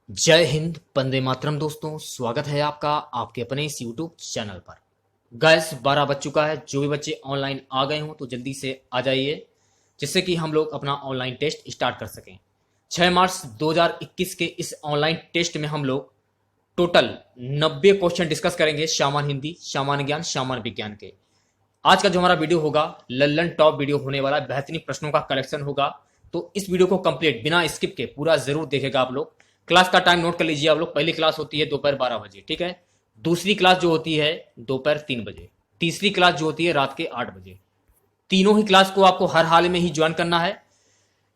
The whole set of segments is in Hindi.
जय हिंद, वंदे मातरम। दोस्तों, स्वागत है आपका आपके अपने इस यूट्यूब चैनल पर। गैस 12 बज चुका है। जो भी बच्चे ऑनलाइन आ गए हों तो जल्दी से आ जाइए, जिससे कि हम लोग अपना ऑनलाइन टेस्ट स्टार्ट कर सकें। 6 मार्च 2021 के इस ऑनलाइन टेस्ट में हम लोग टोटल 90 क्वेश्चन डिस्कस करेंगे। सामान्य हिंदी, सामान्य ज्ञान, सामान्य विज्ञान के। आज का जो हमारा वीडियो होगा लल्लन टॉप वीडियो होने वाला है। बेहतरीन प्रश्नों का कलेक्शन होगा, तो इस वीडियो को कंप्लीट बिना स्किप के पूरा जरूर देखेगा आप लोग। क्लास का टाइम नोट कर लीजिए आप लोग। पहली क्लास होती है दोपहर 12 बजे, ठीक है। दूसरी क्लास जो होती है दोपहर 3 बजे। तीसरी क्लास जो होती है रात के 8 बजे। तीनों ही क्लास को आपको हर हाल में ही ज्वाइन करना है।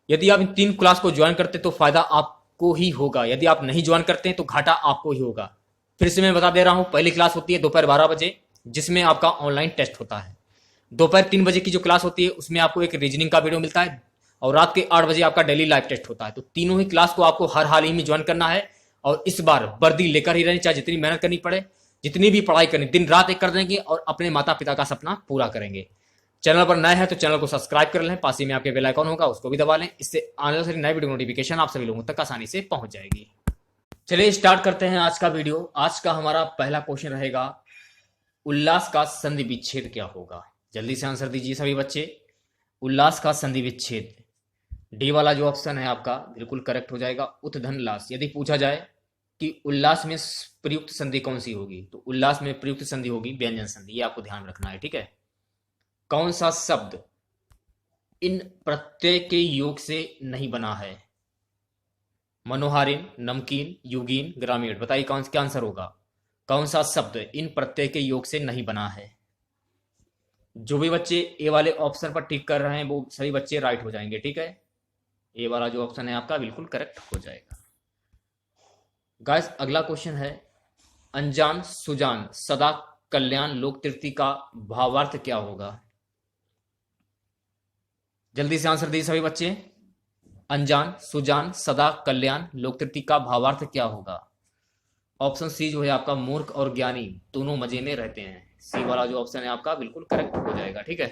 यदि आप इन 3 क्लास को ज्वाइन करते तो फायदा आपको ही होगा, यदि आप नहीं ज्वाइन करते हैं तो घाटा आपको ही होगा। फिर से मैं बता दे रहा हूं, पहली क्लास होती है दोपहर 12 बजे, जिसमें आपका ऑनलाइन टेस्ट होता है। दोपहर 3 बजे की जो क्लास होती है उसमें आपको एक रीजनिंग का वीडियो मिलता है, और रात के 8 बजे आपका डेली लाइव टेस्ट होता है। तो तीनों ही क्लास को आपको हर हाल ही में ज्वाइन करना है, और इस बार वर्दी लेकर ही रहनी, चाहे जितनी मेहनत करनी पड़े, जितनी भी पढ़ाई करनी, दिन रात एक कर देंगे और अपने माता पिता का सपना पूरा करेंगे। चैनल पर नए हैं तो चैनल को सब्सक्राइब कर लें, पास ही में आपके बेल आइकॉन होगा उसको भी दबा लें। इससे आने वाली नई वीडियो नोटिफिकेशन आप सभी लोगों तक आसानी से पहुंच जाएगी। चलिए स्टार्ट करते हैं आज का वीडियो। आज का हमारा पहला क्वेश्चन रहेगा, उल्लास का संधि विच्छेद क्या होगा। जल्दी से आंसर दीजिए सभी बच्चे। उल्लास का संधि विच्छेद, डी वाला जो ऑप्शन है आपका बिल्कुल करेक्ट हो जाएगा, उत्धन लास। यदि पूछा जाए कि उल्लास में प्रयुक्त संधि कौन सी होगी, तो उल्लास में प्रयुक्त संधि होगी व्यंजन संधि। ये आपको ध्यान रखना है, ठीक है। कौन सा शब्द इन प्रत्यय के योग से नहीं बना है। मनोहारिण, नमकीन, युगीन, ग्रामीण। बताइए कौन क्या आंसर होगा। कौन सा शब्द इन प्रत्यय के योग से नहीं बना है। जो भी बच्चे ए वाले ऑप्शन पर टिक कर रहे हैं वो सभी बच्चे राइट हो जाएंगे, ठीक है। ए वाला जो ऑप्शन है आपका बिल्कुल करेक्ट हो जाएगा। गाइस अगला क्वेश्चन है, अनजान सुजान सदा कल्याण लोक तृप्ति का भावार्थ क्या होगा। जल्दी से आंसर दीजिए सभी बच्चे। अनजान सुजान सदा कल्याण लोक तृप्ति का भावार्थ क्या होगा। ऑप्शन सी जो है आपका, मूर्ख और ज्ञानी दोनों मजे में रहते हैं। सी वाला जो ऑप्शन है आपका बिल्कुल करेक्ट हो जाएगा, ठीक है।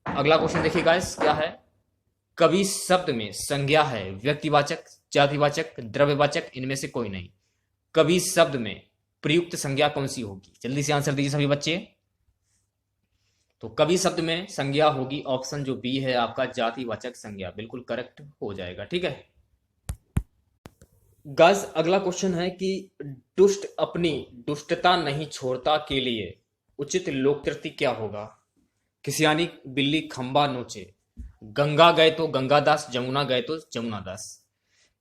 अगला क्वेश्चन देखिए गाइस क्या है, कवि शब्द में संज्ञा है व्यक्तिवाचक, जातिवाचक, द्रव्यवाचक, इनमें से कोई नहीं। कवि शब्द में प्रयुक्त संज्ञा कौन सी होगी। जल्दी से आंसर दीजिए सभी बच्चे। तो कवि शब्द में संज्ञा होगी ऑप्शन जो बी है आपका, जातिवाचक संज्ञा, बिल्कुल करेक्ट हो जाएगा, ठीक है। गाइस अगला क्वेश्चन है कि दुष्ट अपनी दुष्टता नहीं छोड़ता के लिए उचित लोककृति क्या होगा। किसियानी बिल्ली खंबा नोचे, गंगा गए तो गंगादास, जमुना गए तो जमुनादास,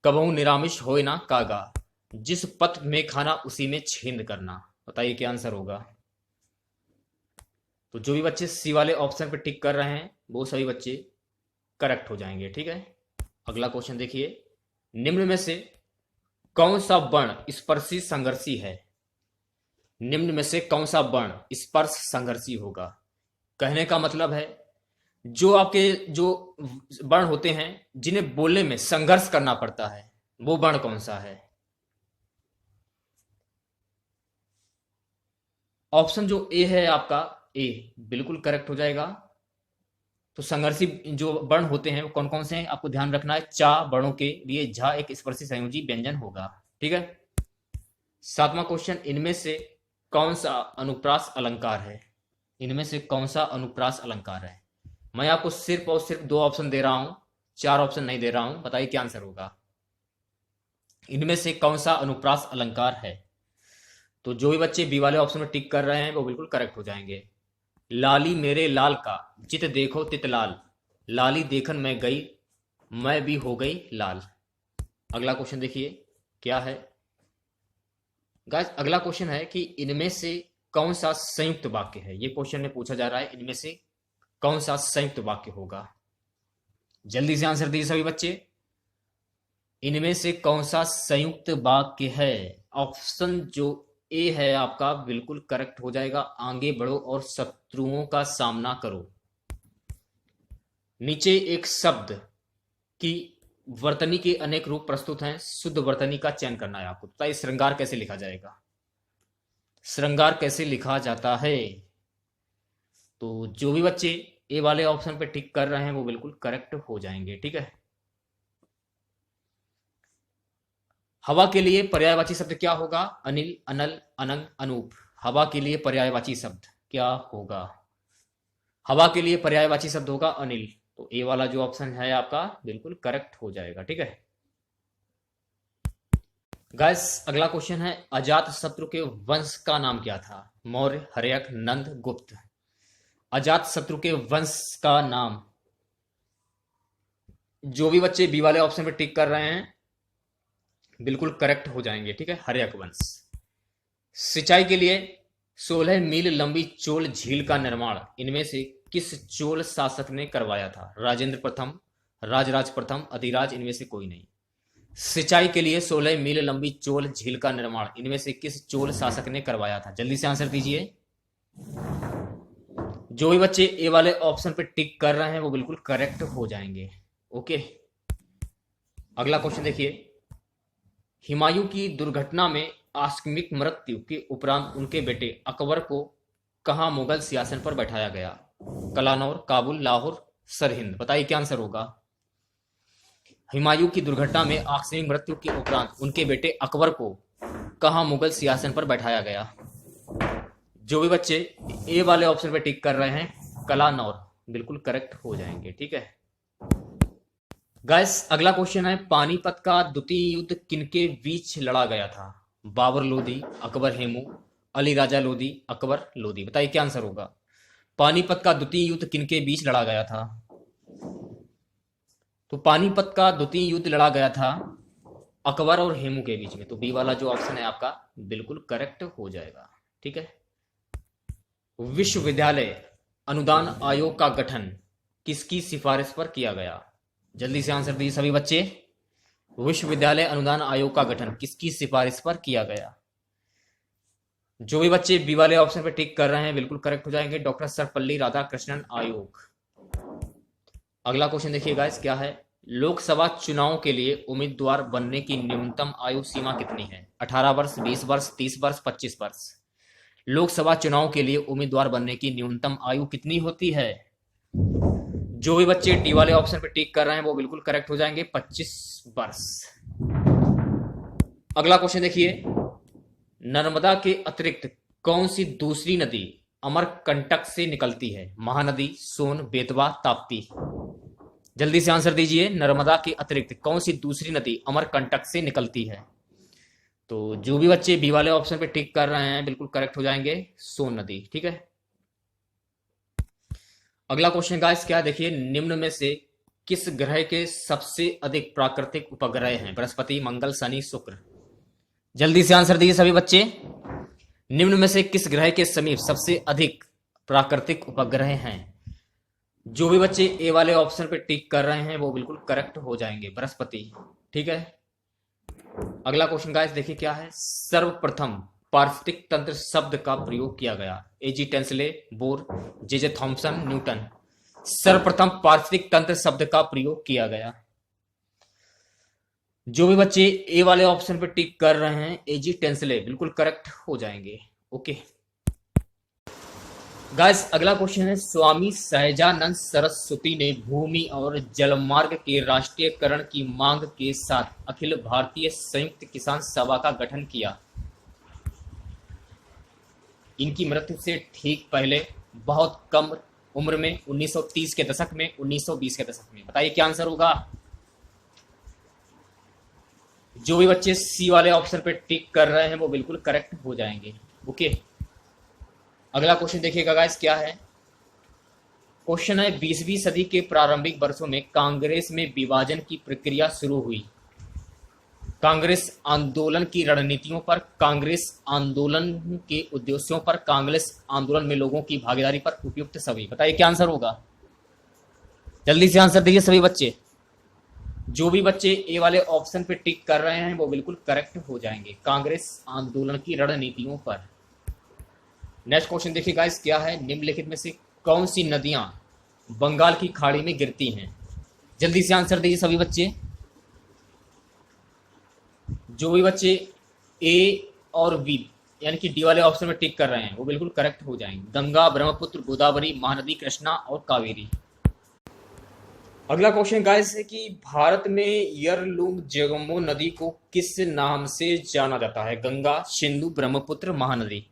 कबहू निरामिष होए ना कागा, जिस पथ में खाना उसी में छेद करना। बताइए क्या आंसर होगा। तो जो भी बच्चे सी वाले ऑप्शन पर टिक कर रहे हैं वो सभी बच्चे करेक्ट हो जाएंगे, ठीक है। अगला क्वेश्चन देखिए, निम्न में से कौन सा वर्ण स्पर्शी संघर्षी है। निम्न में से कौन सा वर्ण स्पर्श संघर्षी होगा। कहने का मतलब है जो आपके जो वर्ण होते हैं जिन्हें बोलने में संघर्ष करना पड़ता है, वो वर्ण कौन सा है। ऑप्शन जो ए है आपका, ए बिल्कुल करेक्ट हो जाएगा। तो संघर्षी जो वर्ण होते हैं वो कौन कौन से हैं आपको ध्यान रखना है। चा वर्णों के लिए झा एक स्पर्शी संयोजी व्यंजन होगा, ठीक है। 7वां क्वेश्चन, इनमें से कौन सा अनुप्रास अलंकार है। इनमें से कौन सा अनुप्रास अलंकार है। मैं आपको सिर्फ और सिर्फ 2 ऑप्शन दे रहा हूं, 4 ऑप्शन नहीं दे रहा हूं। बताइए क्या आंसर होगा। इनमें से कौन सा अनुप्रास अलंकार है। तो जो भी बच्चे बी वाले ऑप्शन में टिक कर रहे हैं वो बिल्कुल करेक्ट हो जाएंगे। लाली मेरे लाल का जित देखो तित लाल, लाली देखन मैं गई मैं भी हो गई लाल। अगला क्वेश्चन देखिए क्या है। गाइस अगला क्वेश्चन है कि इनमें से कौन सा संयुक्त वाक्य है। ये क्वेश्चन में पूछा जा रहा है इनमें से कौन सा संयुक्त वाक्य होगा। जल्दी से आंसर दीजिए सभी बच्चे। इनमें से कौन सा संयुक्त वाक्य है। ऑप्शन जो ए है आपका बिल्कुल करेक्ट हो जाएगा, आगे बढ़ो और शत्रुओं का सामना करो। नीचे एक शब्द की वर्तनी के अनेक रूप प्रस्तुत हैं, शुद्ध वर्तनी का चयन करना है आपको। बताइए श्रृंगार कैसे लिखा जाएगा। श्रृंगार कैसे लिखा जाता है। तो जो भी बच्चे ए वाले ऑप्शन पे टिक कर रहे हैं वो बिल्कुल करेक्ट हो जाएंगे, ठीक है। हवा के लिए पर्यायवाची शब्द क्या होगा? अनिल, अनल, अनंग, अनूप। हवा के लिए पर्यायवाची शब्द क्या होगा? हवा के लिए पर्यायवाची शब्द होगा अनिल। तो ए वाला जो ऑप्शन है आपका बिल्कुल करेक्ट हो जाएगा। ठीक है गाइस, अगला क्वेश्चन है अजात शत्रु के वंश का नाम क्या था? मौर्य, हर्यक, नंद, गुप्त। अजात शत्रु के वंश का नाम, जो भी बच्चे बी वाले ऑप्शन पे टिक कर रहे हैं बिल्कुल करेक्ट हो जाएंगे। ठीक है, हर्यक वंश। सिंचाई के लिए 16 मील लंबी चोल झील का निर्माण इनमें से किस चोल शासक ने करवाया था? राजेंद्र प्रथम, राजराज प्रथम, अधिराज, इनमें से कोई नहीं। सिंचाई के लिए 16 मील लंबी चोल झील का निर्माण इनमें से किस चोल शासक ने करवाया था? जल्दी से आंसर दीजिए। जो भी बच्चे ए वाले ऑप्शन पे टिक कर रहे हैं वो बिल्कुल करेक्ट हो जाएंगे। ओके, अगला क्वेश्चन देखिए। हुमायूं की दुर्घटना में आकस्मिक मृत्यु के उपरांत उनके बेटे अकबर को कहां मुगल सिंहासन पर बैठाया गया? कलानौर, काबुल, लाहौर, सरहिंद। बताइए क्या आंसर होगा? हुमायूं की दुर्घटना में आकस्मिक मृत्यु के उपरांत उनके बेटे अकबर को कहां मुगल सिंहासन पर बैठाया गया? जो भी बच्चे ए वाले ऑप्शन पे टिक कर रहे हैं कलानौर, बिल्कुल करेक्ट हो जाएंगे। ठीक है गाइस, अगला क्वेश्चन है पानीपत का द्वितीय युद्ध किनके बीच लड़ा गया था? बाबर लोधी, अकबर हेमू, अली राजा लोधी, अकबर लोधी। बताइए क्या आंसर होगा? पानीपत का द्वितीय युद्ध किनके बीच लड़ा गया था? तो पानीपत का द्वितीय युद्ध लड़ा गया था अकबर और हेमू के बीच में। तो बी वाला जो ऑप्शन है आपका बिल्कुल करेक्ट हो जाएगा। ठीक है, विश्वविद्यालय अनुदान आयोग का गठन किसकी सिफारिश पर किया गया? जल्दी से आंसर दीजिए सभी बच्चे। विश्वविद्यालय अनुदान आयोग का गठन किसकी सिफारिश पर किया गया? जो भी बच्चे बी वाले ऑप्शन पर टिक कर रहे हैं बिल्कुल करेक्ट हो जाएंगे। डॉक्टर सर्वपल्ली राधाकृष्णन आयोग। अगला क्वेश्चन देखिए गाइस, क्या है? लोकसभा चुनाव के लिए उम्मीदवार बनने की न्यूनतम आयु सीमा कितनी है? 18 वर्ष, 20 वर्ष, 30 वर्ष, 25 वर्ष। लोकसभा चुनाव के लिए उम्मीदवार बनने की न्यूनतम आयु कितनी होती है? जो भी बच्चे डी वाले ऑप्शन पे टिक कर रहे हैं वो बिल्कुल करेक्ट हो जाएंगे, 25 वर्ष। अगला क्वेश्चन देखिए, नर्मदा के अतिरिक्त कौन सी दूसरी नदी अमरकंटक से निकलती है? महानदी, सोन, बेतवा, ताप्ती। जल्दी से आंसर दीजिए। नर्मदा के अतिरिक्त कौन सी दूसरी नदी अमरकंटक से निकलती है? तो जो भी बच्चे बी वाले ऑप्शन पे टिक कर रहे हैं बिल्कुल करेक्ट हो जाएंगे, सोन नदी। ठीक है, अगला क्वेश्चन गाइस क्या देखिए, निम्न में से किस ग्रह के सबसे अधिक प्राकृतिक उपग्रह हैं? बृहस्पति, मंगल, शनि, शुक्र। जल्दी से आंसर दीजिए सभी बच्चे। निम्न में से किस ग्रह के समीप सबसे अधिक प्राकृतिक उपग्रह हैं? जो भी बच्चे ए वाले ऑप्शन पे टिक कर रहे हैं वो बिल्कुल करेक्ट हो जाएंगे, बृहस्पति। ठीक है, अगला क्वेश्चन गाइस देखिए क्या है, सर्वप्रथम पारिस्थितिक तंत्र शब्द का प्रयोग किया गया? A G Tansley, Bohr, J Thomson, Newton. सर्वप्रथम पारिस्थितिक तंत्र शब्द का प्रयोग किया गया। जो भी बच्चे ए वाले ऑप्शन पर टिक कर रहे हैं एजी टेंसले, बिल्कुल करेक्ट हो जाएंगे। ओके गाइस, अगला क्वेश्चन है, स्वामी सहजानंद सरस्वती ने भूमि और जलमार्ग के राष्ट्रीयकरण की मांग के साथ अखिल भारतीय संयुक्त किसान सभा का गठन किया। इनकी मृत्यु से ठीक पहले बहुत कम उम्र में 1930 के दशक में, 1920 के दशक में। बताइए क्या आंसर होगा? जो भी बच्चे सी वाले ऑप्शन पे टिक कर रहे हैं वो बिल्कुल करेक्ट हो जाएंगे। ओके, अगला क्वेश्चन देखिएगा गाइस क्या है। क्वेश्चन है, 20वीं सदी के प्रारंभिक वर्षों में कांग्रेस में विभाजन की प्रक्रिया शुरू हुई। कांग्रेस आंदोलन की रणनीतियों पर, कांग्रेस आंदोलन के उद्देश्यों पर, कांग्रेस आंदोलन में लोगों की भागीदारी पर, उपयुक्त सभी। बताइए क्या आंसर होगा? जल्दी से आंसर दीजिए सभी बच्चे। जो भी बच्चे ए वाले ऑप्शन पे टिक कर रहे हैं वो बिल्कुल करेक्ट हो जाएंगे, कांग्रेस आंदोलन की रणनीतियों पर। नेक्स्ट क्वेश्चन देखिए गाइस क्या है, निम्नलिखित में से कौन सी नदियां बंगाल की खाड़ी में गिरती हैं? जल्दी से आंसर दीजिए सभी बच्चे। जो भी बच्चे ए और बी यानी कि डी वाले ऑप्शन में टिक कर रहे हैं वो बिल्कुल करेक्ट हो जाएंगे। गंगा, ब्रह्मपुत्र, गोदावरी, महानदी, कृष्णा और कावेरी। अगला क्वेश्चन गाइस है कि भारत में यरलुंग जगमो नदी को किस नाम से जाना जाता है? गंगा, सिंधु, ब्रह्मपुत्र, महानदी।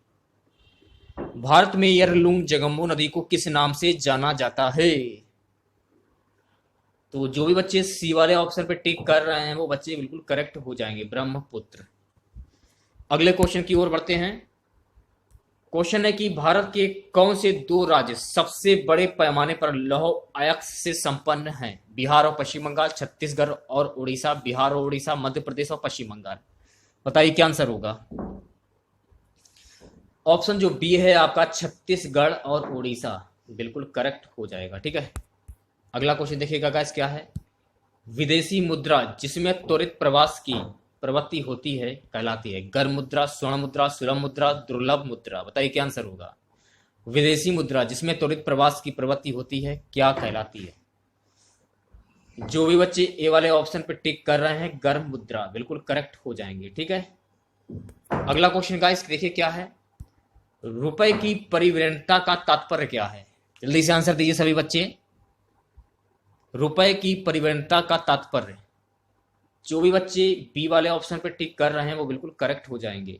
भारत में यरलुंग जगमो नदी को किस नाम से जाना जाता है? तो जो भी बच्चे सी वाले ऑप्शन पे टिक कर रहे हैं वो बच्चे बिल्कुल करेक्ट हो जाएंगे, ब्रह्मपुत्र। अगले क्वेश्चन की ओर बढ़ते हैं। क्वेश्चन है कि भारत के कौन से दो राज्य सबसे बड़े पैमाने पर लौह अयस्क से संपन्न हैं? बिहार और पश्चिम बंगाल, छत्तीसगढ़ और उड़ीसा। बिहार और उड़ीसा, मध्य प्रदेश और पश्चिम बंगाल। बताइए क्या आंसर होगा? ऑप्शन जो बी है आपका, छत्तीसगढ़ और उड़ीसा, बिल्कुल करेक्ट हो जाएगा। ठीक है, अगला क्वेश्चन देखिएगा गाइस, क्या है? विदेशी मुद्रा जिसमें त्वरित प्रवास की प्रवृत्ति होती है कहलाती है? गर्म मुद्रा, स्वर्ण मुद्रा, सुलभ मुद्रा, दुर्लभ मुद्रा। बताइए क्या आंसर होगा? विदेशी मुद्रा जिसमें त्वरित प्रवास की प्रवृत्ति होती है क्या कहलाती है? जो भी बच्चे ए वाले ऑप्शन पे टिक कर रहे हैं, गर्म मुद्रा, बिल्कुल करेक्ट हो जाएंगे। ठीक है, अगला क्वेश्चन गाइस देखिए क्या है? रुपए की परिवर्तनता का तात्पर्य क्या है? जल्दी से आंसर दीजिए सभी बच्चे। रुपए की परिवर्तनता का तात्पर्य, जो भी बच्चे बी वाले ऑप्शन पर टिक कर रहे हैं वो बिल्कुल करेक्ट हो जाएंगे।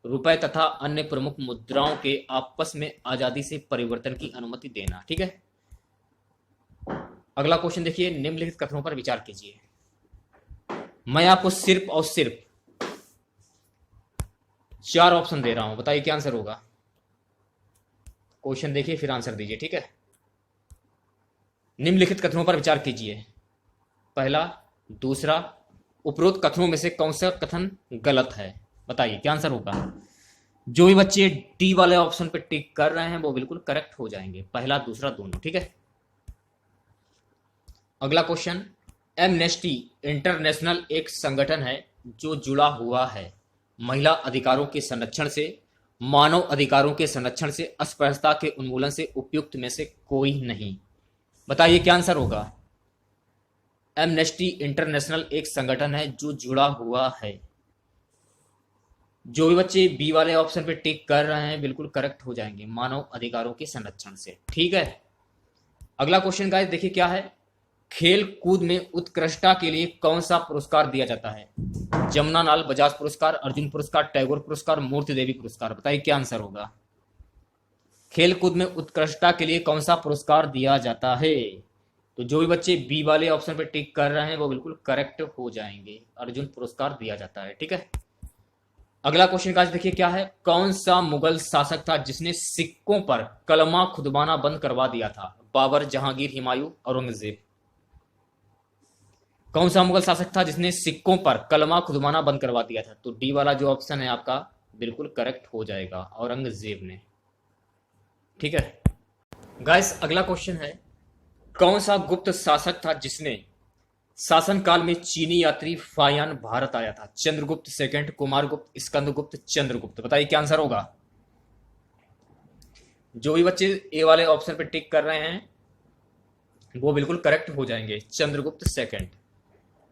रुपए तथा अन्य प्रमुख मुद्राओं के आपस में आजादी से परिवर्तन की अनुमति देना। ठीक है, अगला क्वेश्चन देखिए, निम्नलिखित कथनों पर विचार कीजिए। मैं आपको सिर्फ और सिर्फ 4 ऑप्शन दे रहा हूं, बताइए क्या आंसर होगा? क्वेश्चन देखिए फिर आंसर दीजिए। ठीक है, निम्नलिखित कथनों पर विचार कीजिए। पहला, दूसरा, उपरोक्त कथनों में से कौन सा कथन गलत है? बताइए क्या आंसर होगा? जो भी बच्चे डी वाले ऑप्शन पे टिक कर रहे हैं वो बिल्कुल करेक्ट हो जाएंगे, पहला दूसरा दोनों। ठीक है, अगला क्वेश्चन, एमनेस्टी इंटरनेशनल एक संगठन है जो जुड़ा हुआ है महिला अधिकारों के संरक्षण से, मानव अधिकारों के संरक्षण से, अस्पृश्यता के उन्मूलन से, उपयुक्त में से कोई नहीं। बताइए क्या आंसर होगा? एमनेस्टी इंटरनेशनल एक संगठन है जो जुड़ा हुआ है। जो भी बच्चे बी वाले ऑप्शन पे टिक कर रहे हैं बिल्कुल करेक्ट हो जाएंगे, मानव अधिकारों के संरक्षण से। ठीक है, अगला क्वेश्चन गाइस देखिए क्या है? खेल कूद में उत्कृष्टता के लिए कौन सा पुरस्कार दिया जाता है? जमुनालाल बजाज पुरस्कार, अर्जुन पुरस्कार, टैगोर पुरस्कार, मूर्ति देवी पुरस्कार। बताइए क्या आंसर होगा? खेल कूद में उत्कृष्टता के लिए कौन सा पुरस्कार दिया जाता है? तो जो भी बच्चे बी वाले ऑप्शन पे टिक कर रहे हैं वो बिल्कुल करेक्ट हो जाएंगे, अर्जुन पुरस्कार दिया जाता है। ठीक है, अगला क्वेश्चन का देखिए क्या है? कौन सा मुगल शासक था जिसने सिक्कों पर कलमा खुदवाना बंद करवा दिया था? बाबर, जहांगीर, हुमायूं, औरंगजेब। कौन सा मुगल शासक था जिसने सिक्कों पर कलमा खुदवाना बंद करवा दिया था? तो डी वाला जो ऑप्शन है आपका बिल्कुल करेक्ट हो जाएगा, औरंगजेब ने। ठीक है गाइस, अगला क्वेश्चन है, कौन सा गुप्त शासक था जिसने शासनकाल में चीनी यात्री फायान भारत आया था? चंद्रगुप्त सेकंड, कुमारगुप्त, स्कंदगुप्त, चंद्रगुप्त। बताइए क्या आंसर होगा? जो भी बच्चे ए वाले ऑप्शन पे टिक कर रहे हैं वो बिल्कुल करेक्ट हो जाएंगे, चंद्रगुप्त सेकंड।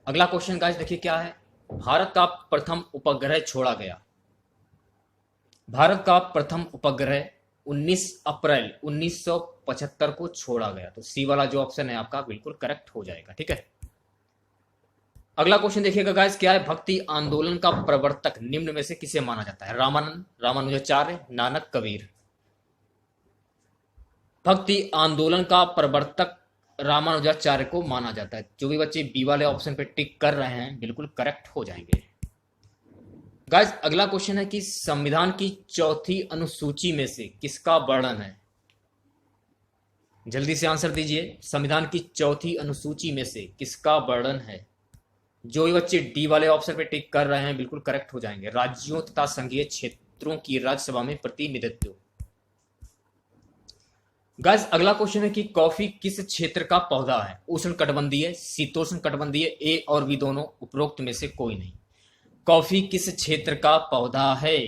अगला क्वेश्चन गाइस देखिए क्या है? भारत का प्रथम उपग्रह छोड़ा गया। भारत का प्रथम उपग्रह 19 अप्रैल 1975 को छोड़ा गया। तो सी वाला जो ऑप्शन है आपका बिल्कुल करेक्ट हो जाएगा। ठीक है, अगला क्वेश्चन देखिएगा गाइस क्या है? भक्ति आंदोलन का प्रवर्तक निम्न में से किसे माना जाता है? रामानंद, रामानुजाचार्य, नानक, कबीर। भक्ति आंदोलन का प्रवर्तक रामानुजाचार्य को माना जाता है। जो भी बच्चे बी वाले ऑप्शन पे टिक कर रहे हैं बिल्कुल करेक्ट हो जाएंगे। गाइस अगला क्वेश्चन है कि संविधान की चौथी अनुसूची में से किसका वर्णन है? जल्दी से आंसर दीजिए, संविधान की चौथी अनुसूची में से किसका वर्णन है? जो भी बच्चे डी वाले ऑप्शन पे टिक कर रहे हैं बिल्कुल करेक्ट हो जाएंगे, राज्यों तथा संघीय क्षेत्रों की राज्यसभा में प्रतिनिधित्व। गाइस अगला क्वेश्चन है कि कॉफी किस क्षेत्र का पौधा है? उष्ण कटिबंधीय, शीतोष्ण कटिबंधीय, ए और बी दोनों, उपरोक्त में से कोई नहीं। कॉफी किस क्षेत्र का पौधा है?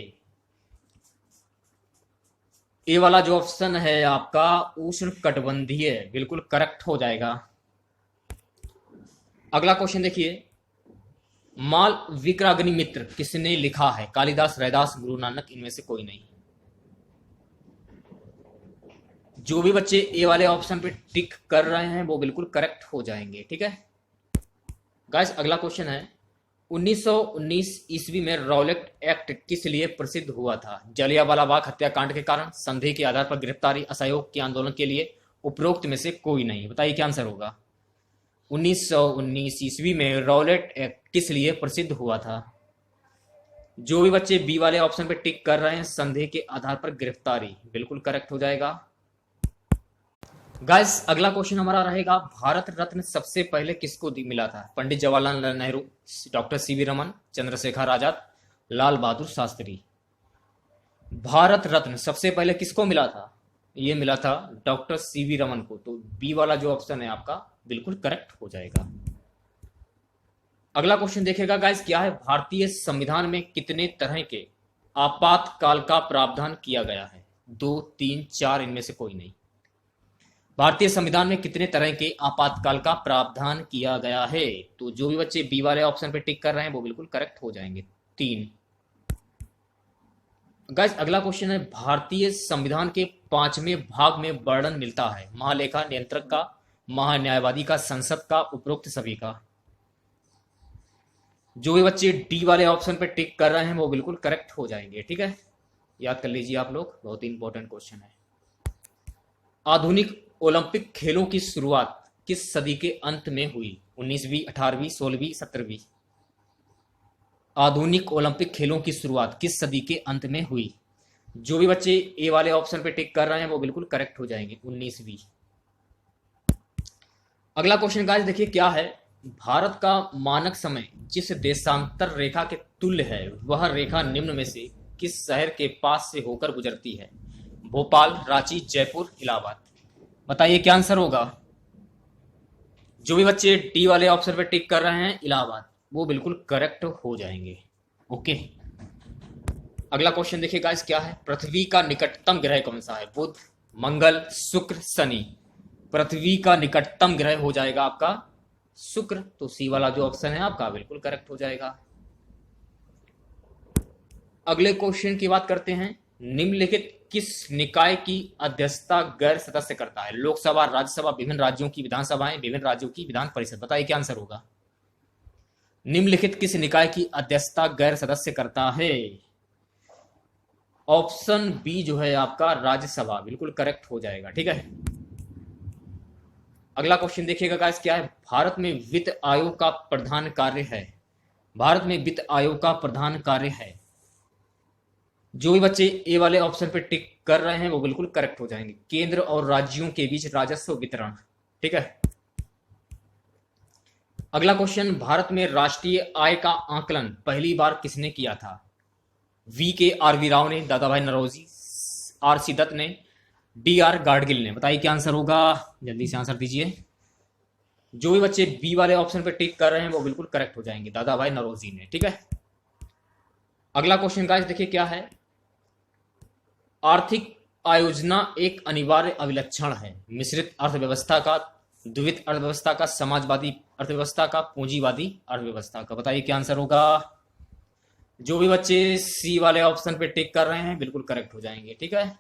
ए वाला जो ऑप्शन है आपका उष्ण कटिबंधीय, बिल्कुल करेक्ट हो जाएगा। अगला क्वेश्चन देखिए, माल विक्राग्निमित्र किसने लिखा है? कालिदास, रैदास, गुरु नानक, इनमें से कोई नहीं। जो भी बच्चे ए वाले ऑप्शन पे टिक कर रहे हैं वो बिल्कुल करेक्ट हो जाएंगे। ठीक है गाइस, अगला क्वेश्चन है 1919 ईस्वी में रॉलेट एक्ट किस लिए प्रसिद्ध हुआ था? जलियांवाला बाग हत्याकांड के कारण, संदेह के आधार पर गिरफ्तारी, असहयोग के आंदोलन के लिए, उपरोक्त में से कोई नहीं। बताइए क्या आंसर होगा। 1919 ईस्वी में रॉलेट एक्ट किस लिए प्रसिद्ध हुआ था? जो भी बच्चे बी वाले ऑप्शन पे टिक कर रहे हैं, संदेह के आधार पर गिरफ्तारी, बिल्कुल करेक्ट हो जाएगा। गाइस, अगला क्वेश्चन हमारा रहेगा भारत रत्न सबसे पहले किसको मिला था? Pandit Jawaharlal Nehru, doctor CV Raman, Chandrashekhar Azad, Lal Bahadur Shastri. भारत रत्न सबसे पहले किसको मिला था? ये मिला था डॉक्टर सीवी रमन को। तो बी वाला जो ऑप्शन है आपका बिल्कुल करेक्ट हो जाएगा। अगला क्वेश्चन देखिएगा गाइस, क्या है भारतीय संविधान में कितने तरह के आपातकाल का प्रावधान किया गया है? 2, 3, 4, इनमें से कोई नहीं। भारतीय संविधान में कितने तरह के आपातकाल का प्रावधान किया गया है? तो जो भी बच्चे बी वाले ऑप्शन पे टिक कर रहे हैं वो बिल्कुल करेक्ट हो जाएंगे, 3। गाइस, अगला क्वेश्चन है भारतीय संविधान के 5वें भाग में वर्णन मिलता है महालेखा नियंत्रक का, महान्यायवादी का, संसद का, उपरोक्त सभी का। जो भी बच्चे डी वाले ऑप्शन पे टिक कर रहे हैं वो बिल्कुल करेक्ट हो जाएंगे। ठीक है, याद कर लीजिए आप लोग, बहुत ही इंपॉर्टेंट क्वेश्चन है। आधुनिक ओलंपिक खेलों की शुरुआत किस सदी के अंत में हुई? 19वीं, 18वीं, 16वीं, 17वीं। आधुनिक ओलंपिक खेलों की शुरुआत किस सदी के अंत में हुई? जो भी बच्चे ए वाले ऑप्शन पे टिक कर रहे हैं वो बिल्कुल करेक्ट हो जाएंगे, 19वीं। अगला क्वेश्चन गाइस देखिए क्या है, भारत का मानक समय जिस देशांतर रेखा के तुल्य है वह रेखा निम्न में से किस शहर के पास से होकर गुजरती है? भोपाल, रांची, जयपुर, इलाहाबाद। बताइए क्या आंसर होगा। जो भी बच्चे डी वाले ऑप्शन पे टिक कर रहे हैं इलाहाबाद, वो बिल्कुल करेक्ट हो जाएंगे। ओके, अगला क्वेश्चन देखिए गाइस क्या है, पृथ्वी का निकटतम ग्रह कौन सा है? बुध, मंगल, शुक्र, शनि। पृथ्वी का निकटतम ग्रह हो जाएगा आपका शुक्र। तो सी वाला जो ऑप्शन है आपका बिल्कुल करेक्ट हो जाएगा। अगले क्वेश्चन की बात करते हैं, निम्नलिखित किस निकाय की अध्यक्षता गैर सदस्य करता है? लोकसभा, राज्यसभा, विभिन्न राज्यों की विधानसभाएं, विभिन्न राज्यों की विधान परिषद। बताइए क्या आंसर होगा। निम्नलिखित किस निकाय की अध्यक्षता गैर सदस्य करता है? ऑप्शन बी जो है आपका राज्यसभा, बिल्कुल करेक्ट हो जाएगा। ठीक है, अगला क्वेश्चन देखिएगा गाइस क्या है, भारत में वित्त आयोग का प्रधान कार्य है? भारत में वित्त आयोग का प्रधान कार्य है। जो भी बच्चे ए वाले ऑप्शन पे टिक कर रहे हैं वो बिल्कुल करेक्ट हो जाएंगे, केंद्र और राज्यों के बीच राजस्व वितरण। ठीक है, अगला क्वेश्चन, भारत में राष्ट्रीय आय का आकलन पहली बार किसने किया था? वी के आर वी राव ने, दादा भाई नौरोजी, आर सी दत्त ने, डी आर गाडगिल ने। बताइए क्या आंसर होगा, जल्दी से आंसर दीजिए। जो भी बच्चे बी वाले ऑप्शन पे टिक कर रहे हैं वो बिल्कुल करेक्ट हो जाएंगे, दादा भाई नौरोजी ने। ठीक है, अगला क्वेश्चन गाइस देखिए क्या है, आर्थिक आयोजना एक अनिवार्य अभिलक्षण है मिश्रित अर्थव्यवस्था का, द्विविध अर्थव्यवस्था का, समाजवादी अर्थव्यवस्था का, पूंजीवादी अर्थव्यवस्था का। बताइए क्या आंसर होगा। जो भी बच्चे सी वाले ऑप्शन पे टिक कर रहे हैं बिल्कुल करेक्ट हो जाएंगे। ठीक है,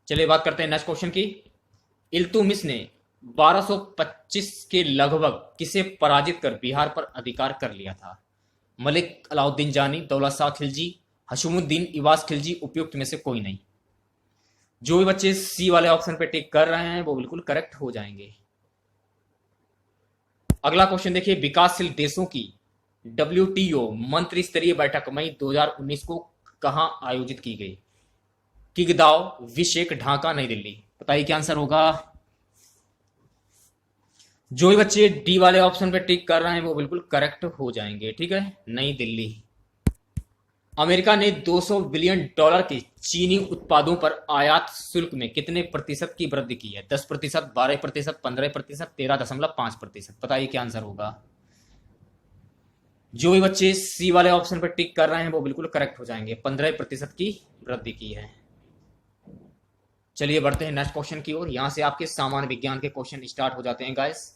चलिए बात करते हैं नेक्स्ट क्वेश्चन की। इल्तुतमिश ने 1225 के लगभग किसे पराजित कर बिहार पर अधिकार कर लिया था? मलिक अलाउद्दीन जानी, दौलत शाह खिलजी, हशमुद्दीन इवाज खिलजी, उपयुक्त में से कोई नहीं। जो भी बच्चे सी वाले ऑप्शन पे टिक कर रहे हैं वो बिल्कुल करेक्ट हो जाएंगे। अगला क्वेश्चन देखिए, विकासशील देशों की WTO मंत्री स्तरीय बैठक मई 2019 को कहां आयोजित की गई? किगदाव, विशेक, ढाका, नई दिल्ली। बताइए क्या आंसर होगा। जो भी बच्चे डी वाले ऑप्शन पे टिक कर रहे हैं वो बिल्कुल करेक्ट हो जाएंगे। ठीक है, नई दिल्ली। अमेरिका ने $200 बिलियन के चीनी उत्पादों पर आयात शुल्क में कितने प्रतिशत की वृद्धि की है? 10%, 12%, 15%, 13.5%। बताइए क्या आंसर होगा। जो भी बच्चे सी वाले ऑप्शन पर टिक कर रहे हैं वो बिल्कुल करेक्ट हो जाएंगे, 15% की वृद्धि की है। चलिए बढ़ते हैं नेक्स्ट क्वेश्चन की ओर। यहां से आपके सामान्य विज्ञान के क्वेश्चन स्टार्ट हो जाते हैं गाइस।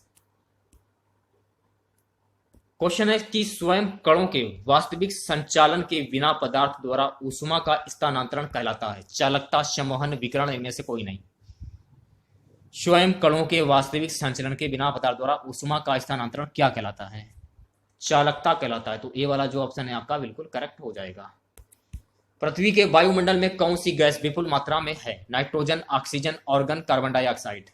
क्वेश्चन है कि स्वयं कणों के वास्तविक संचालन के बिना पदार्थ द्वारा ऊष्मा का स्थानांतरण कहलाता है। चालकता, संवहन, विकिरण, इनमें से कोई नहीं। स्वयं कणों के वास्तविक संचलन के बिना पदार्थ द्वारा ऊष्मा का स्थानांतरण क्या कहलाता है? चालकता कहलाता है। तो ए वाला जो ऑप्शन है आपका बिल्कुल करेक्ट हो जाएगा। पृथ्वी के वायुमंडल में कौन सी गैस विपुल मात्रा में है? Nitrogen, oxygen, argon, carbon dioxide.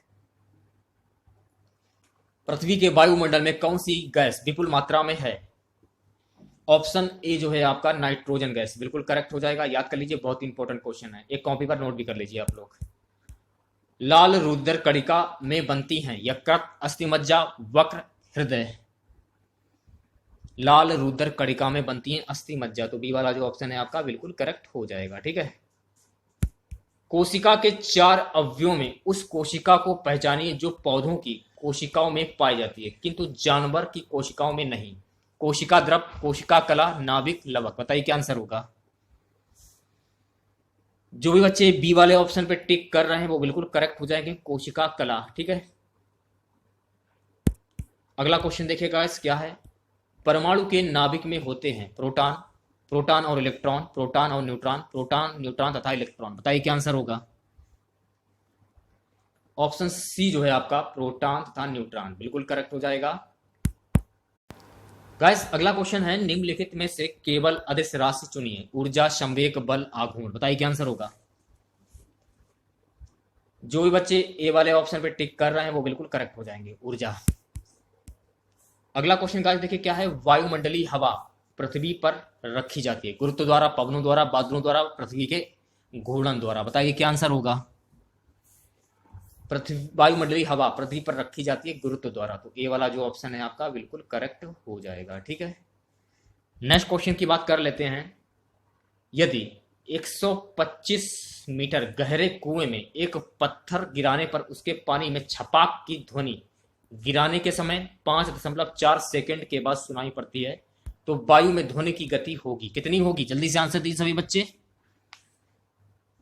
पृथ्वी के वायुमंडल में कौन सी गैस विपुल मात्रा में है? ऑप्शन ए जो है आपका नाइट्रोजन गैस बिल्कुल करेक्ट हो जाएगा। याद कर लीजिए, बहुत इंपॉर्टेंट क्वेश्चन है, एक कॉपी पर नोट भी कर लीजिए आप लोग। लाल रुधिर कणिका में बनती हैं यकृत, अस्थिमज्जा, वक्र, हृदय। लाल रुधिर कणिका में बनती है अस्थिमज्जा। तो बी वाला जो ऑप्शन है आपका बिल्कुल करेक्ट हो जाएगा। ठीक है। कोशिका के 4 अवयवों में उस कोशिका को पहचानिए जो पौधों की कोशिकाओं में पाई जाती है किंतु जानवर की कोशिकाओं में नहीं। कोशिका द्रव, कोशिका कला, नाभिक, लवक। बताइए क्या आंसर होगा? जो भी बच्चे बी वाले ऑप्शन पे टिक कर रहे हैं वो बिल्कुल करेक्ट हो जाएंगे, कोशिका कला। ठीक है। अगला क्वेश्चन देखिएगा, क्या है? परमाणु के नाभिक में होते हैं प्रोटॉन, प्रोटॉन और इलेक्ट्रॉन, प्रोटॉन और न्यूट्रॉन, प्रोटॉन, न्यूट्रॉन तथा इलेक्ट्रॉन। बताइए क्या आंसर होगा? ऑप्शन सी जो है आपका प्रोटॉन तथा न्यूट्रॉन बिल्कुल करेक्ट हो जाएगा। गाइस अगला क्वेश्चन है, निम्नलिखित में से केवल अदिश राशि चुनिए। ऊर्जा, संवेग, बल, आघूर्ण। बताइए क्या आंसर होगा? जो भी बच्चे ए वाले ऑप्शन पे टिक कर रहे हैं वो बिल्कुल करेक्ट हो जाएंगे, ऊर्जा। अगला क्वेश्चन गाइस देखिए क्या है? वायुमंडलीय हवा पृथ्वी पर रखी जाती है गुरुत्व द्वारा, पवनों द्वारा, बादलों द्वारा, पृथ्वी के घूर्णन द्वारा। बताइए क्या आंसर होगा? पृथ्वी वायुमंडलीय हवा पृथ्वी पर रखी जाती है गुरुत्व द्वारा। तो ए वाला जो ऑप्शन है आपका बिल्कुल करेक्ट हो जाएगा। ठीक है। नेक्स्ट क्वेश्चन की बात कर लेते हैं। यदि 125 मीटर गहरे कुएं में एक पत्थर गिराने पर उसके पानी में छपाक की ध्वनि गिराने के समय 5.4 सेकंड के बाद सुनाई पड़ती है तो वायु में ध्वनि की गति होगी कितनी होगी? जल्दी से आंसर दीजिए सभी बच्चे।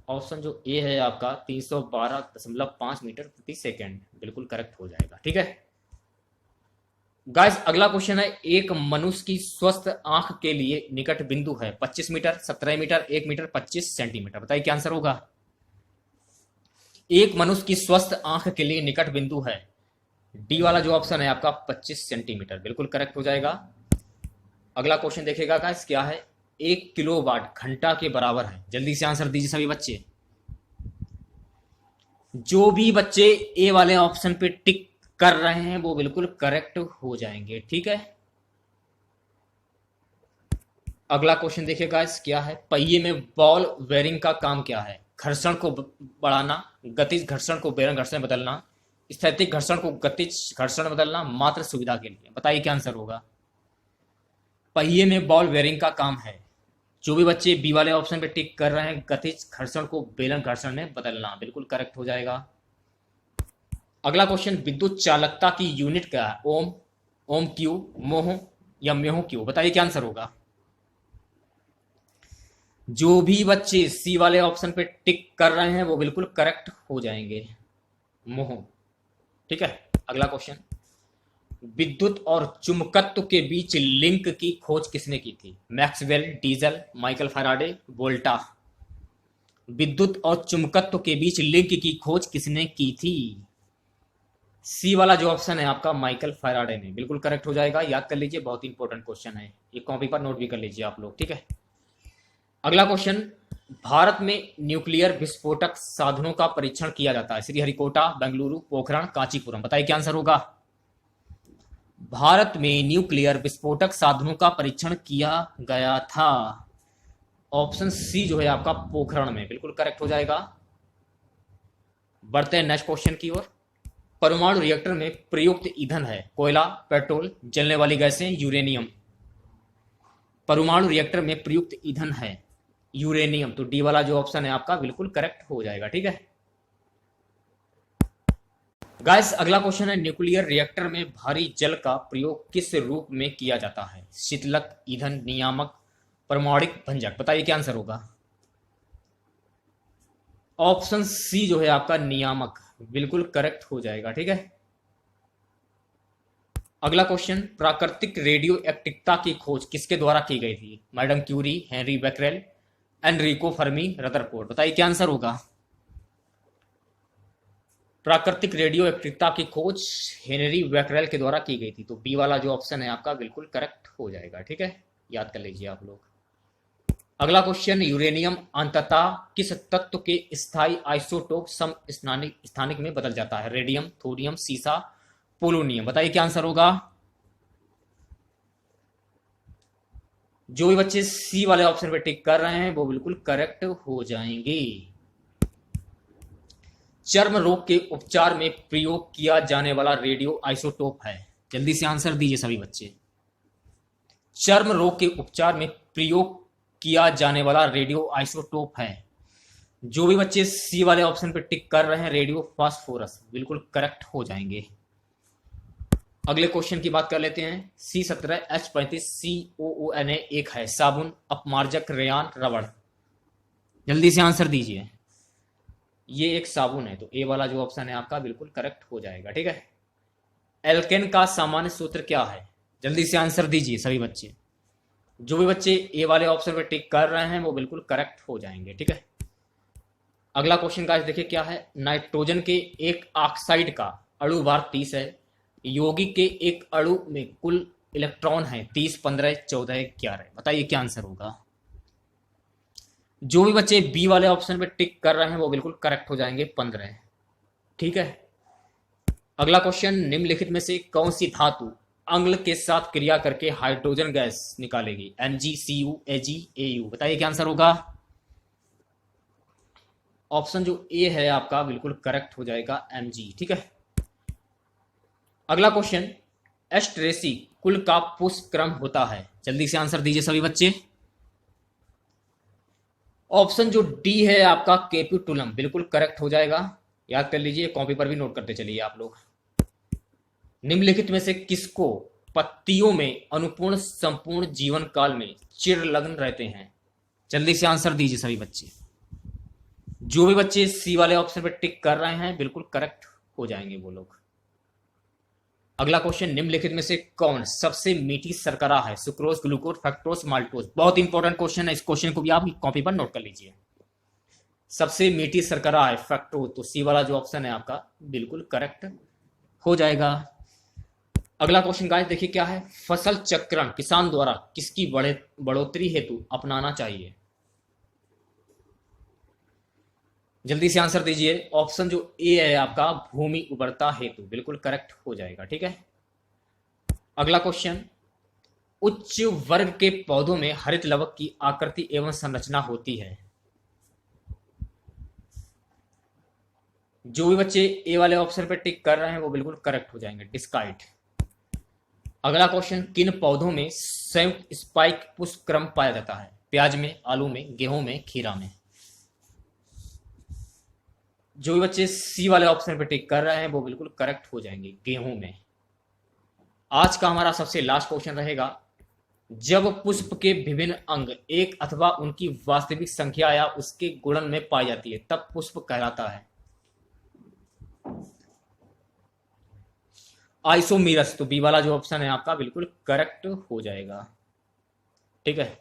ऑप्शन जो ए है आपका 312.5 मीटर प्रति सेकंड बिल्कुल करेक्ट हो जाएगा। ठीक है। गाइस अगला क्वेश्चन है, एक मनुष्य की स्वस्थ आंख के लिए निकट बिंदु है 25 मीटर, 17 मीटर, 1 मीटर, 25 सेंटीमीटर। बताइए क्या आंसर होगा? एक मनुष्य की स्वस्थ आंख के लिए निकट बिंदु है, डी वाला जो ऑप्शन है आपका 25 सेंटीमीटर बिल्कुल करेक्ट हो जाएगा। अगला क्वेश्चन देखिएगा गाइस, क्या है? 1 किलोवाट घंटा के बराबर है। जल्दी से आंसर दीजिए सभी बच्चे। जो भी बच्चे ए वाले ऑप्शन पे टिक कर रहे हैं वो बिल्कुल करेक्ट हो जाएंगे। ठीक है। अगला क्वेश्चन देखिए गाइस, क्या है? पहिए में बॉल बेयरिंग का काम क्या है? घर्षण को बढ़ाना, गतिज घर्षण को बेयरिंग घर्षण में बदलना, स्थैतिक घर्षण को गतिज घर्षण में बदलना, मात्र सुविधा के लिए। बताइए क्या आंसर होगा? पहिए में बॉल बेयरिंग का काम है। जो भी बच्चे बी वाले ऑप्शन पे टिक कर रहे हैं, गतिज घर्षण को बेलन घर्षण में बदलना बिल्कुल करेक्ट हो जाएगा। अगला क्वेश्चन, विद्युत चालकता की यूनिट क्या है? ओम, ओम क्यू, मोह या म्योह क्यू। बताइए क्या आंसर होगा? जो भी बच्चे सी वाले ऑप्शन पे टिक कर रहे हैं वो बिल्कुल करेक्ट हो जाएंगे, मोह। ठीक है। अगला क्वेश्चन, विद्युत और चुंबकत्व के बीच लिंक की खोज किसने की थी? Maxwell, Diesel, Michael Faraday, Volta. विद्युत और चुंबकत्व के बीच लिंक की खोज किसने की थी? सी वाला जो ऑप्शन है आपका माइकल फैराडे ने बिल्कुल करेक्ट हो जाएगा। याद कर लीजिए, बहुत इंपॉर्टेंट क्वेश्चन है, एक कॉपी पर नोट भी कर लीजिए आप लोग। ठीक है। अगला क्वेश्चन, भारत में न्यूक्लियर विस्फोटक साधनों का परीक्षण किया जाता है। श्रीहरिकोटा, बेंगलुरु, पोखरण, कांचीपुरम। बताइए क्या आंसर होगा? भारत में न्यूक्लियर विस्फोटक साधनों का परीक्षण किया गया था। ऑप्शन सी जो है आपका पोखरण में बिल्कुल करेक्ट हो जाएगा। बढ़ते हैं नेक्स्ट क्वेश्चन की ओर। परमाणु रिएक्टर में प्रयुक्त ईंधन है कोयला, पेट्रोल, जलने वाली गैसें, यूरेनियम। परमाणु रिएक्टर में प्रयुक्त ईंधन है यूरेनियम। तो डी वाला जो ऑप्शन है आपका बिल्कुल करेक्ट हो जाएगा। ठीक है। गाइस अगला क्वेश्चन है, न्यूक्लियर रिएक्टर में भारी जल का प्रयोग किस रूप में किया जाता है? शीतलक, ईंधन, नियामक, परमाणुक भंजक। बताइए क्या आंसर होगा? ऑप्शन सी जो है आपका नियामक बिल्कुल करेक्ट हो जाएगा। ठीक है। अगला क्वेश्चन, प्राकृतिक रेडियो एक्टिवता की खोज किसके द्वारा की गई थी? Madam Curie, Henri Becquerel, Enrico Fermi, Rutherford. बताइए क्या आंसर होगा? प्राकृतिक रेडियो एक्टिवता की खोज हेनरी बैकरेल के द्वारा की गई थी, तो बी वाला जो ऑप्शन है आपका बिल्कुल करेक्ट हो जाएगा। ठीक है, याद कर लीजिए आप लोग। अगला क्वेश्चन, यूरेनियम अंततः किस तत्व के स्थायी आइसोटोप सम स्थानिक में बदल जाता है? रेडियम, थोरियम, सीसा, पोलोनियम। बताइए क्या आंसर होगा? जो भी बच्चे सी वाले ऑप्शन पे टिक कर रहे हैं वो बिल्कुल करेक्ट हो जाएंगे। चर्म रोग के उपचार में प्रयोग किया जाने वाला रेडियो आइसोटोप है? जल्दी से आंसर दीजिए सभी बच्चे। चर्म रोग के उपचार में प्रयोग किया जाने वाला रेडियो आइसोटोप है? जो भी बच्चे सी वाले ऑप्शन पे टिक कर रहे हैं, रेडियो फास्फोरस, बिल्कुल करेक्ट हो जाएंगे। अगले क्वेश्चन की बात कर लेते हैं। C17H35 COONA एक है, साबुन, अपमार्जक, रेयान, रबड़। जल्दी से आंसर दीजिए। ये एक साबुन है, तो ए वाला जो ऑप्शन है आपका बिल्कुल करेक्ट हो जाएगा। ठीक है, एल्केन का सामान्य सूत्र क्या है? जल्दी से आंसर दीजिए सभी बच्चे। जो भी बच्चे ए वाले ऑप्शन पर टिक कर रहे हैं वो बिल्कुल करेक्ट हो जाएंगे। ठीक है, अगला क्वेश्चन गाइस देखिए क्या है। नाइट्रोजन के एक ऑक्साइड का अणु भार 30 है, यौगिक के एक अणु में कुल इलेक्ट्रॉन है 30, 15, 14, 11। बताइए क्या आंसर होगा? जो भी बच्चे बी वाले ऑप्शन पे टिक कर रहे हैं वो बिल्कुल करेक्ट हो जाएंगे, 15। ठीक है, अगला क्वेश्चन, निम्नलिखित में से कौन सी धातु अम्ल के साथ क्रिया करके हाइड्रोजन गैस निकालेगी? MgCu, Ag, Au। बताइए क्या आंसर होगा? ऑप्शन जो ए है आपका बिल्कुल करेक्ट हो जाएगा, Mg। ठीक है, अगला क्वेश्चन, एस्टरेसी कुल का पुष्प क्रम होता है? जल्दी से आंसर दीजिए सभी बच्चे। ऑप्शन जो डी है आपका, कैप्युटुलम, बिल्कुल करेक्ट हो जाएगा। याद कर लीजिए, कॉपी पर भी नोट करते चलिए आप लोग। निम्नलिखित में से किसको पत्तियों में अनुपूर्ण संपूर्ण जीवन काल में चिरलग्न रहते हैं? जल्दी से आंसर दीजिए सभी बच्चे। जो भी बच्चे सी वाले ऑप्शन पर टिक कर रहे हैं बिल्कुल करेक्ट हो जाएंगे वो लोग। अगला क्वेश्चन, निम्नलिखित में से कौन सबसे मीठी शर्करा है? Sucrose, glucose, fructose, maltose. बहुत इंपॉर्टेंट क्वेश्चन है, इस क्वेश्चन को भी आप कॉपी पर नोट कर लीजिए। सबसे मीठी शर्करा है फ्रक्टोज, तो सी वाला जो ऑप्शन है आपका बिल्कुल करेक्ट हो जाएगा। अगला क्वेश्चन गाइस देखिए क्या है। फसल चक्रण किसान द्वारा किसकी बढ़ोतरी हेतु अपनाना चाहिए? जल्दी से आंसर दीजिए। ऑप्शन जो ए है आपका, भूमि उर्वरता हेतु, बिल्कुल करेक्ट हो जाएगा। ठीक है, अगला क्वेश्चन, उच्च वर्ग के पौधों में हरित लवक की आकृति एवं संरचना होती है? जो भी बच्चे ए वाले ऑप्शन पर टिक कर रहे हैं वो बिल्कुल करेक्ट हो जाएंगे, डिस्काइट। अगला क्वेश्चन, किन पौधों में संयुक्त स्पाइक पुष्प क्रम पाया जाता है? प्याज में, आलू में, गेहूं में, खीरा में। जो भी बच्चे सी वाले ऑप्शन पर टिक कर रहे हैं वो बिल्कुल करेक्ट हो जाएंगे, गेहूं में। आज का हमारा सबसे लास्ट क्वेश्चन रहेगा, जब पुष्प के विभिन्न अंग एक अथवा उनकी वास्तविक संख्या या उसके गुणन में पाई जाती है तब पुष्प कहलाता है? आइसोमीरस, तो बी वाला जो ऑप्शन है आपका बिल्कुल करेक्ट हो जाएगा। ठीक है।